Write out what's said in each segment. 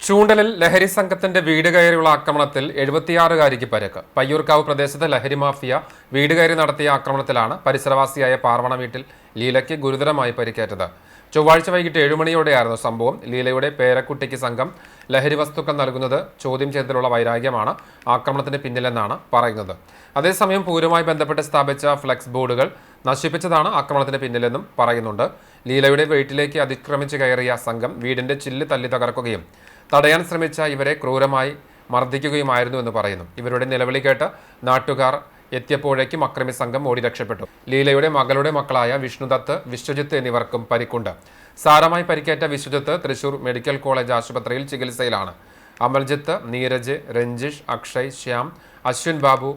ചൂണ്ടലിൽ ലഹരി സംഘത്തിന്റെ വീട് കയറിയുള്ള ആക്രമണത്തിൽ 76-കാരിക്ക് പരിക്ക്. പയ്യൂർക്കാവ് പ്രദേശത്ത് ലഹരി മാഫിയ വീട് കയറി നടത്തിയ ആക്രമണത്തിലാണ് പരിസരവാസിയായ പാർവണ വീട്ടിൽ ലീലയ്ക്ക് ഗുരുതരമായി പരിക്കേറ്റത്. ചൊവ്വാഴ്ച വൈകിട്ട് 7 മണിയോടെയായിരുന്നു സംഭവം. ലീലയുടെ പേരക്കുട്ടിക്ക് സംഘം ലഹരി വസ്തുക്കൾ നൽകുന്നത് ചോദ്യം ചെയ്തതിലുള്ള വൈരാഗ്യമാണ് ആക്രമണത്തിന് പിന്നിലെന്നാണ് പറയുന്നത്. അതേസമയം പൂരവുമായി ബന്ധപ്പെട്ട് സ്ഥാപിച്ച ഫ്ലെക്സ് ബോർഡുകൾ നശിപ്പിച്ചതാണ് ആക്രമണത്തിന് പിന്നിലെന്നും പറയുന്നുണ്ട്. ലീലയുടെ വീട്ടിലേക്ക് അതിക്രമിച്ച് കയറിയ സംഘം വീടിന്റെ ചില്ല് തല്ലി തകർക്കുകയും തടയാൻ ശ്രമിച്ച ഇവരെ ക്രൂരമായി മർദ്ദിക്കുകയുമായിരുന്നുവെന്ന് പറയുന്നു. ഇവരുടെ നിലവിളി കേട്ട് നാട്ടുകാർ എത്തിയപ്പോഴേക്കും അക്രമി സംഘം ഓടി രക്ഷപ്പെട്ടു. ലീലയുടെ മകളുടെ മക്കളായ വിഷ്ണുദത്ത്, വിശ്വജിത്ത് എന്നിവർക്കും പരിക്കുണ്ട്. സാരമായി പരിക്കേറ്റ വിശ്വജിത്ത് തൃശൂർ മെഡിക്കൽ കോളേജ് ആശുപത്രിയിൽ ചികിത്സയിലാണ്. അമൽജിത്ത്, നീരജ്, രഞ്ജിഷ്, അക്ഷയ്, ശ്യാം, അശ്വിൻ ബാബു,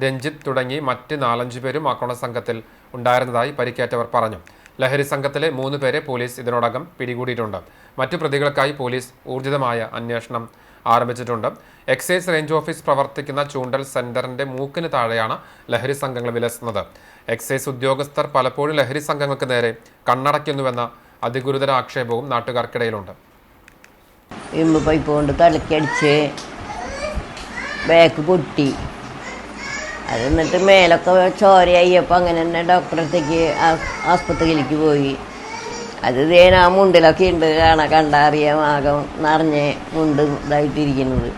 രഞ്ജിത്ത് തുടങ്ങി മറ്റ് 4-5 പേരും ആക്രമണ സംഘത്തിൽ ഉണ്ടായിരുന്നതായി പരിക്കേറ്റവർ പറഞ്ഞു. ലഹരി സംഘത്തിലെ 3 പേരെ പോലീസ് ഇതിനോടകം പിടികൂടിയിട്ടുണ്ട്. മറ്റു പ്രതികൾക്കായി പോലീസ് ഊർജിതമായ അന്വേഷണം ആരംഭിച്ചിട്ടുണ്ട്. എക്സൈസ് റേഞ്ച് ഓഫീസ് പ്രവർത്തിക്കുന്ന ചൂണ്ടൽ സെന്ററിന്റെ മൂക്കിന് താഴെയാണ് ലഹരി സംഘങ്ങൾ വിലസുന്നത്. എക്സൈസ് ഉദ്യോഗസ്ഥർ പലപ്പോഴും ലഹരി സംഘങ്ങൾക്ക് നേരെ കണ്ണടയ്ക്കുന്നുവെന്ന അതിഗുരുതര ആക്ഷേപവും നാട്ടുകാർക്കിടയിലുണ്ട്. തലക്കടിച്ച് ബാക്ക് പൊട്ടി, അത് എന്നിട്ട് മേലൊക്കെ ചോരയായപ്പോൾ അങ്ങനെ തന്നെ ഡോക്ടറത്തേക്ക് ആസ്പത്രിയിലേക്ക് പോയി. അത് ആ മുണ്ടിലൊക്കെ ഉണ്ട്, കണ്ടറിയാം, ആകം നിറഞ്ഞ് മുണ്ട് ഇതായിട്ടിരിക്കുന്നത്.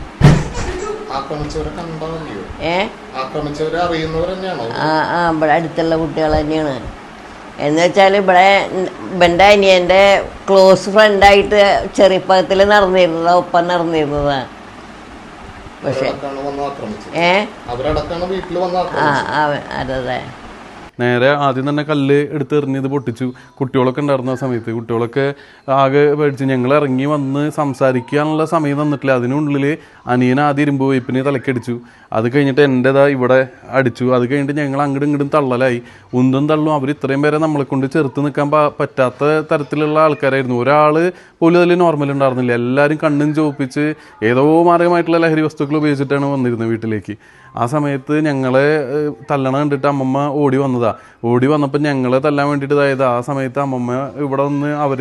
ഇവിടെ അടുത്തുള്ള കുട്ടികൾ തന്നെയാണ്. എന്ന് വെച്ചാൽ ഇവിടെ അനിയൻ്റെ ക്ലോസ് ഫ്രണ്ടായിട്ട് ചെറുപ്പത്തിൽ നടന്നിരുന്നതാ, ഒപ്പം നടന്നിരുന്നതാ. പക്ഷെ അതെ, നേരെ ആദ്യം തന്നെ കല്ല് എടുത്തെറിഞ്ഞ് ഇത് പൊട്ടിച്ചു. കുട്ടികളൊക്കെ ഉണ്ടായിരുന്ന സമയത്ത് കുട്ടികളൊക്കെ ആകെ പേടിച്ചു. ഞങ്ങൾ ഇറങ്ങി വന്ന് സംസാരിക്കാനുള്ള സമയം തന്നിട്ടില്ല. അതിനുള്ളിൽ അനിയൻ ആദ്യം ഇരുമ്പ് വയ്പ്പിന് തലക്കടിച്ചു. അത് കഴിഞ്ഞിട്ട് എൻ്റെതാ ഇവിടെ അടിച്ചു. അത് കഴിഞ്ഞിട്ട് ഞങ്ങൾ അങ്ങോട്ടും ഇങ്ങോട്ടും തള്ളലായി. ഉന്തും തള്ളും. അവർ ഇത്രയും പേരെ നമ്മളെ കൊണ്ട് ചെറുത്ത് നിൽക്കാൻ പറ്റാത്ത തരത്തിലുള്ള ആൾക്കാരായിരുന്നു. ഒരാൾ പോലും അതിൽ നോർമൽ ഉണ്ടായിരുന്നില്ല. എല്ലാവരും കണ്ണും ചോപ്പിച്ച് ഏതോ മാർഗമായിട്ടുള്ള ലഹരി വസ്തുക്കൾ ഉപയോഗിച്ചിട്ടാണ് വന്നിരുന്നത് വീട്ടിലേക്ക്. ആ സമയത്ത് ഞങ്ങളെ തല്ലണ കണ്ടിട്ട് അമ്മമ്മ ഓടി വന്നതാ. ഓടി വന്നപ്പോൾ ഞങ്ങളെ തല്ലാൻ വേണ്ടിയിട്ട് ഇതായത്. ആ സമയത്ത് അമ്മമ്മ ഇവിടെ വന്ന് അവർ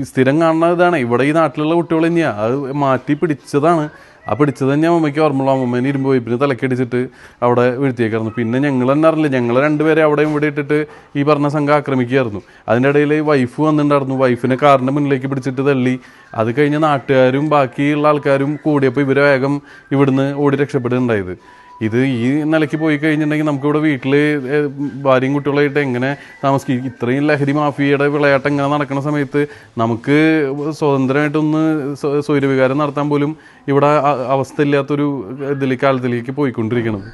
സ്ഥിരം കാണുന്ന ഇതാണ്, ഇവിടെ ഈ നാട്ടിലുള്ള കുട്ടികൾ തന്നെയാണ്, അത് മാറ്റി പിടിച്ചതാണ്. ആ പിടിച്ചത് തന്നെ അമ്മയ്ക്ക് ഓർമ്മയുള്ളൂ. അമ്മമ്മേനെ ഇരുമ്പ് വയ്പ്പിന് തലക്കടിച്ചിട്ട് അവിടെ വീഴ്ത്തിയേക്കായിരുന്നു. പിന്നെ ഞങ്ങൾ തന്നെ അറിയില്ല, ഞങ്ങൾ 2 പേരെ അവിടെയും ഇവിടെ ഇട്ടിട്ട് ഈ പറഞ്ഞ സംഘം ആക്രമിക്കുകയായിരുന്നു. അതിൻ്റെ ഇടയിൽ വൈഫ് വന്നിട്ടുണ്ടായിരുന്നു. വൈഫിനെ കാറിൻ്റെ മുന്നിലേക്ക് പിടിച്ചിട്ട് തള്ളി. അത് കഴിഞ്ഞ് നാട്ടുകാരും ബാക്കിയുള്ള ആൾക്കാരും കൂടിയപ്പോൾ ഇവരെ വേഗം ഇവിടുന്ന് ഓടി രക്ഷപ്പെടുന്നുണ്ടായത്. ഇത് ഈ നിലയ്ക്ക് പോയി കഴിഞ്ഞിട്ടുണ്ടെങ്കിൽ നമുക്കിവിടെ വീട്ടിൽ ഭാര്യയും കുട്ടികളായിട്ട് എങ്ങനെ താമസിക്കും? ഇത്രയും ലഹരി മാഫിയയുടെ വിളയാട്ടം ഇങ്ങനെ നടക്കുന്ന സമയത്ത് നമുക്ക് സ്വതന്ത്രമായിട്ടൊന്ന് സ്വൈരവികാരം നടത്താൻ പോലും ഇവിടെ അവസ്ഥ ഇല്ലാത്തൊരു കാലത്തിലേക്ക് പോയിക്കൊണ്ടിരിക്കുന്നത്.